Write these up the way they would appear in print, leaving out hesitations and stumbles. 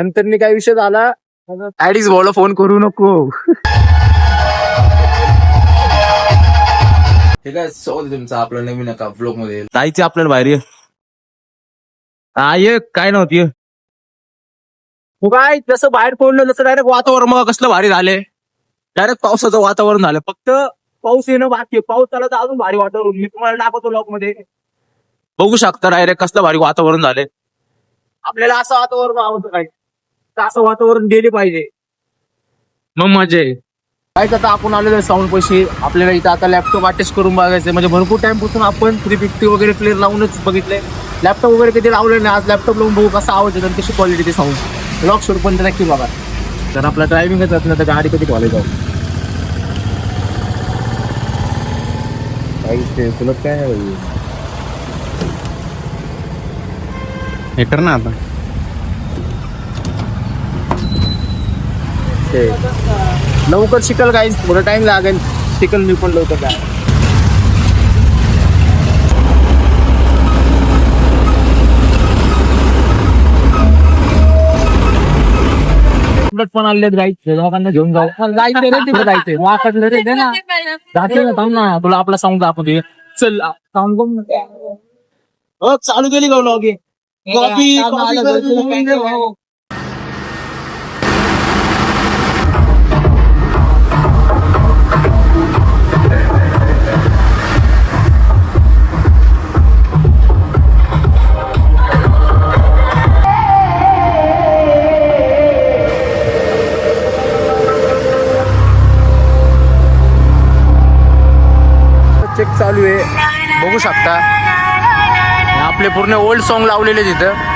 नंतर काय विषय झाला, ऍडीच भाऊला फोन करू नको. हे काय स्वागत तुमचं आपलं नवीन एका ब्लॉग मध्ये. जायचे आपल्याला बाहेर. ये काय नव्हती तू काय जसं बाहेर पडलं तसं डायरेक्ट वातावरण मग कसलं भारी झाले. डायरेक्ट पावसाचं वातावरण झालं. फक्त पाऊस येणं बाकी आहे. पाऊस झाला तर अजून भारी वातावरण. मी तुम्हाला दाखवतो ब्लॉग मध्ये बघू शकता डायरेक्ट कसलं भारी वातावरण झालंय. आपल्याला असं वातावरण आवडतं काय, तर असं वातावरण गेले पाहिजे मग मजा आहे. काहीच आता आपण आलेलो साऊंड पैसे आपल्याला इथं आता लॅपटॉप अटॅच करून बघायचं. म्हणजे भरपूर टाइम पासून आपण 350 वगैरे प्लेअर लावूनच बघितलंय. लॅपटॉप वगैरे कधी लावलं नाही. आज लॅपटॉप लावून बघू कसा आवाज येतो आणि कशी क्वालिटी ते साऊंड ब्लॉग शूट पण नक्की बघा. तर आपला ड्रायव्हिंगच असलं तर गाडी कधी कॉलेज जाऊ तुला काय हे कर ना आता. लवकर शिकल गाईज, थोडा टाइम लागेल. शिकल मी पण लवकर काय. पण आले जायचं लोकांना घेऊन जाऊ. जायचं रे तिकडे जायचंय. वाकडलं रे दे ना. जाते ना थांब ना. तुला आपला साऊंड दाखवते. चल सांगून चालू केली का लॉगिंग. चेक चालू आहे बघू शकता. आपले पूर्ण ओल्ड सॉन्ग लावलेले तिथं.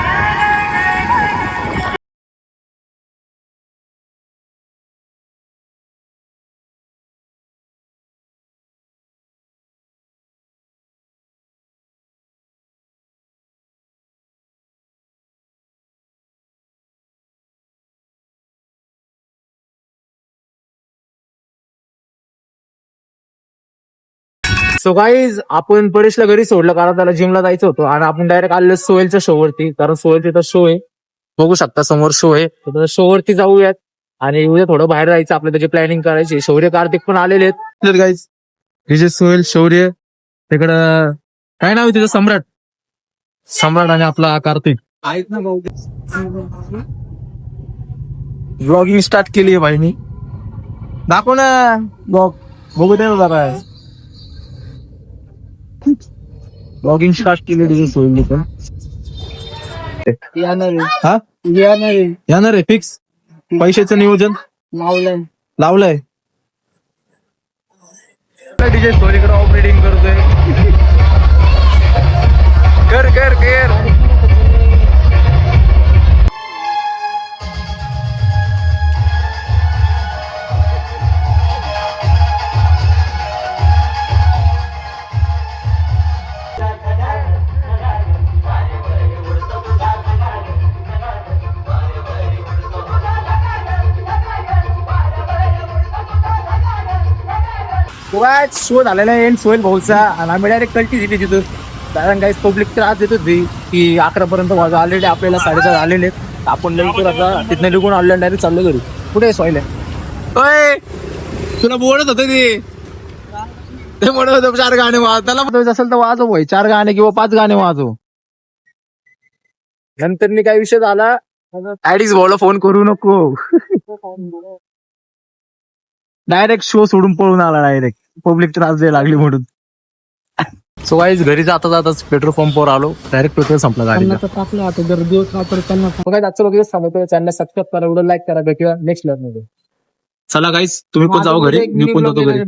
सो गाईज आपण परेशला घरी सोडलं कारण त्याला जिमला जायचं होतं आणि आपण डायरेक्ट आलेलो सोहेलच्या शो वरती. कारण सोहेल तिथं शो आहे बघू शकता समोर शो आहे. तर शो वरती जाऊयात आणि उद्या थोडं बाहेर जायचं आपल्याला. त्याची प्लॅनिंग करायची. शौर्य कार्तिक पण आलेले आहेत गाईज. हे सोहेल शौर्य तिकडं काय नाव आहे तिचं सम्राट. सम्राट आणि आपला कार्तिक आहेत ना भाऊ. ब्लॉगिंग स्टार्ट केली आहे भाईनी. दाखव ना ब्लॉग बघू दे ना काय. ब्लॉगिंग स्टार्ट केली सोयी पण येणार आहे फिक्स. पैशाचं नियोजन लावलंय. डीजे सोयीकडे ऑपरेटिंग करतोय. कर कर कर. शो झालेला आहे सोहेल भाऊचा आणि आम्ही डायरेक्ट कल्टी दिली तिथून. कारण काही पब्लिक त्रास देत होती की 11 पर्यंत वाजता आलेले आपल्याला 10:30 आलेले. आपण लवकर आता तिथनं निघून आलो डायरेक्ट चाललो घरी. कुठे सोहेल आहे तुला बोलत होतं ते म्हणत होतं 4 गाणे वाजव. त्याला म्हणत असेल तर वाजव भाई 4 गाणे किंवा 5 गाणे वाजव. नंतर काय विषय झाला, ऍडीच भाऊला फोन करू नको. डायरेक्ट शो सोडून पळून आला. डायरेक्ट पब्लिक त्रास द्यायला लागली म्हणून. सो गाईज घरी जाता जाताच पेट्रोल पंपवर आलो. डायरेक्ट पेट्रोल संपला गाडीला. चॅनल सबस्क्राईब करा, व्हिडिओ लाईक करा. भेटूया नेक्स्ट मध्ये. चला गाईज तुम्ही पण जाऊ घरी, मी पण जातो घरी.